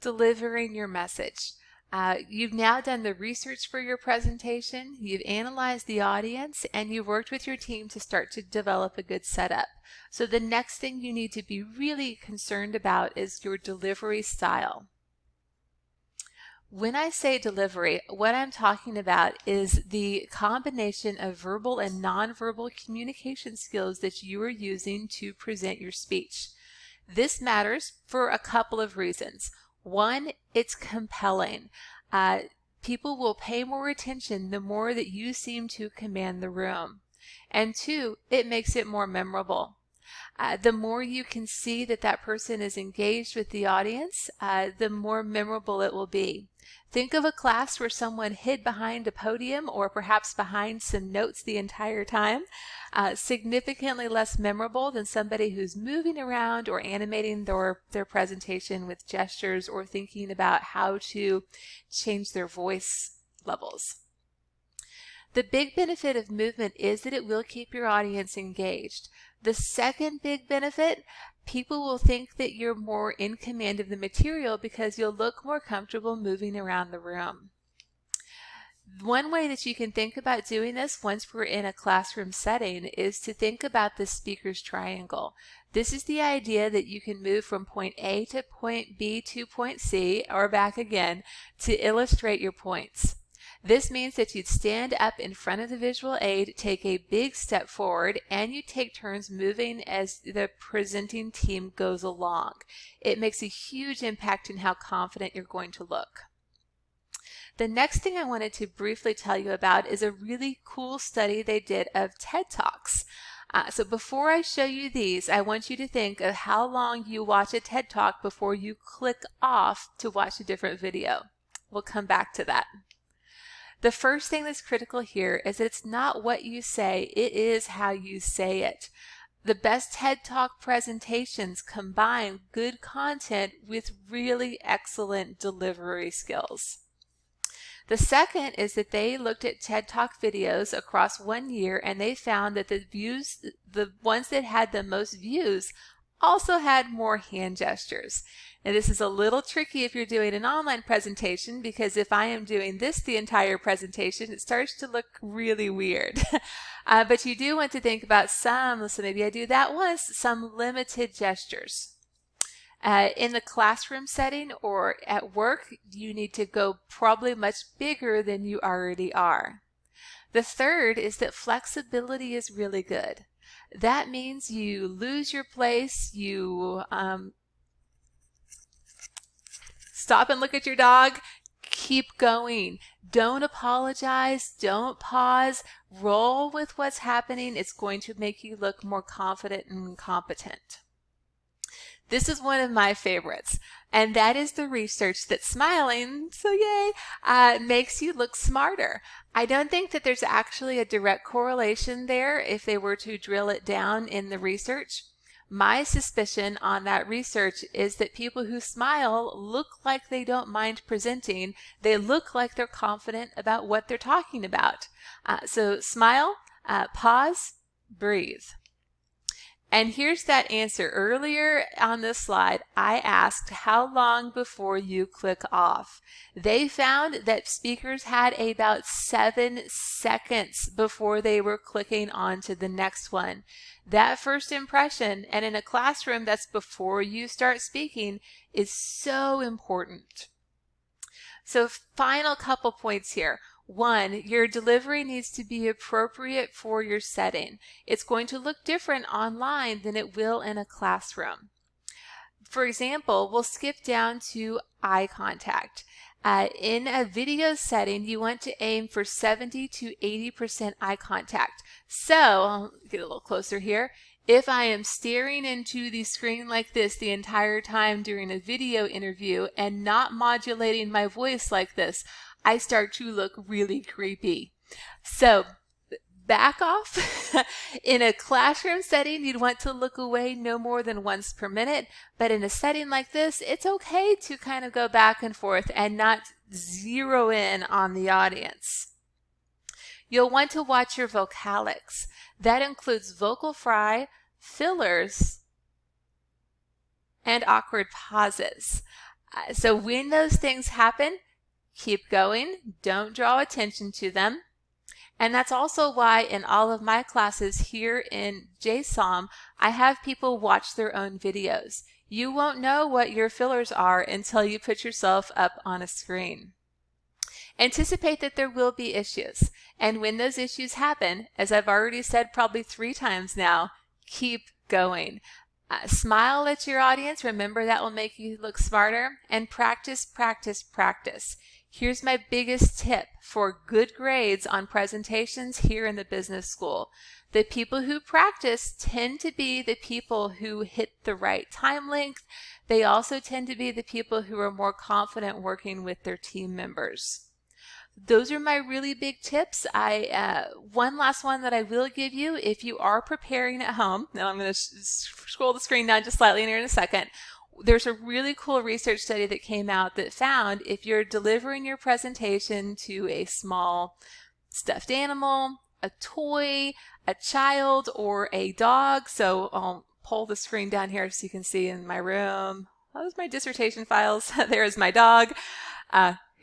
delivering your message. You've now done the research for your presentation, you've analyzed the audience, and you've worked with your team to start to develop a good setup. So the next thing you need to be really concerned about is your delivery style. When I say delivery, what I'm talking about is the combination of verbal and nonverbal communication skills that you are using to present your speech. This matters for a couple of reasons. One, it's compelling. People will pay more attention the more that you seem to command the room. And two, it makes it more memorable. The more you can see that that person is engaged with the audience, the more memorable it will be. Think of a class where someone hid behind a podium or perhaps behind some notes the entire time. Significantly less memorable than somebody who's moving around or animating their presentation with gestures or thinking about how to change their voice levels. The big benefit of movement is that it will keep your audience engaged. The second big benefit, people will think that you're more in command of the material because you'll look more comfortable moving around the room. One way that you can think about doing this once we're in a classroom setting is to think about the speaker's triangle. This is the idea that you can move from point A to point B to point C or back again to illustrate your points. This means that you'd stand up in front of the visual aid, take a big step forward, and you take turns moving as the presenting team goes along. It makes a huge impact in how confident you're going to look. The next thing I wanted to briefly tell you about is a really cool study they did of TED Talks. So before I show you these, I want you to think of how long you watch a TED Talk before you click off to watch a different video. We'll come back to that. The first thing that's critical here is that it's not what you say, it is how you say it. The best TED Talk presentations combine good content with really excellent delivery skills. The second is that they looked at TED Talk videos across 1 year and they found that the ones that had the most views also had more hand gestures. Now this is a little tricky if you're doing an online presentation because if I am doing this the entire presentation, it starts to look really weird. But you do want to think about so maybe I do that once, some limited gestures. In the classroom setting or at work, you need to go probably much bigger than you already are. The third is that flexibility is really good. That means you lose your place, you stop and look at your dog, keep going. Don't apologize, don't pause, roll with what's happening. It's going to make you look more confident and competent. This is one of my favorites, and that is the research that smiling, so yay, makes you look smarter. I don't think that there's actually a direct correlation there if they were to drill it down in the research. My suspicion on that research is that people who smile look like they don't mind presenting. They look like they're confident about what they're talking about. So smile, pause, breathe. And here's that answer. Earlier on this slide, I asked how long before you click off. They found that speakers had about 7 seconds before they were clicking on to the next one. That first impression, and in a classroom that's before you start speaking, is so important. So final couple points here. 1, your delivery needs to be appropriate for your setting. It's going to look different online than it will in a classroom. For example, we'll skip down to eye contact. In a video setting, you want to aim for 70 to 80% eye contact. So, I'll get a little closer here. If I am staring into the screen like this the entire time during a video interview and not modulating my voice like this, I start to look really creepy. So back off. In a classroom setting, you'd want to look away no more than once per minute. But in a setting like this, it's okay to kind of go back and forth and not zero in on the audience. You'll want to watch your vocalics. That includes vocal fry, fillers, and awkward pauses. So when those things happen, keep going. Don't draw attention to them. And that's also why in all of my classes here in JSOM, I have people watch their own videos. You won't know what your fillers are until you put yourself up on a screen. Anticipate that there will be issues. And when those issues happen, as I've already said probably 3 times now, keep going. Smile at your audience. Remember, that will make you look smarter. And practice, practice, practice. Here's my biggest tip for good grades on presentations here in the business school. The people who practice tend to be the people who hit the right time length. They also tend to be the people who are more confident working with their team members. Those are my really big tips. One last one that I will give you, if you are preparing at home, now I'm going to scroll the screen down just slightly here in a second. There's a really cool research study that came out that found if you're delivering your presentation to a small stuffed animal, a toy, a child, or a dog, so I'll pull the screen down here so you can see in my room. Those are my dissertation files. There's my dog.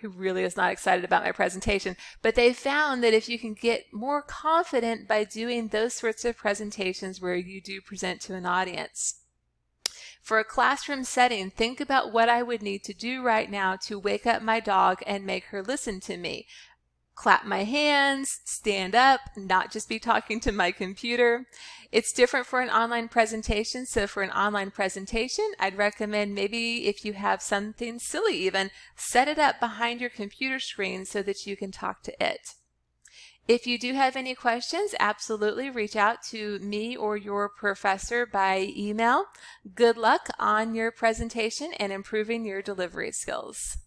Who really is not excited about my presentation. But they found that if you can get more confident by doing those sorts of presentations where you do present to an audience. For a classroom setting, think about what I would need to do right now to wake up my dog and make her listen to me. Clap my hands, stand up, not just be talking to my computer. It's different for an online presentation. So for an online presentation, I'd recommend maybe if you have something silly even, set it up behind your computer screen so that you can talk to it. If you do have any questions, absolutely reach out to me or your professor by email. Good luck on your presentation and improving your delivery skills.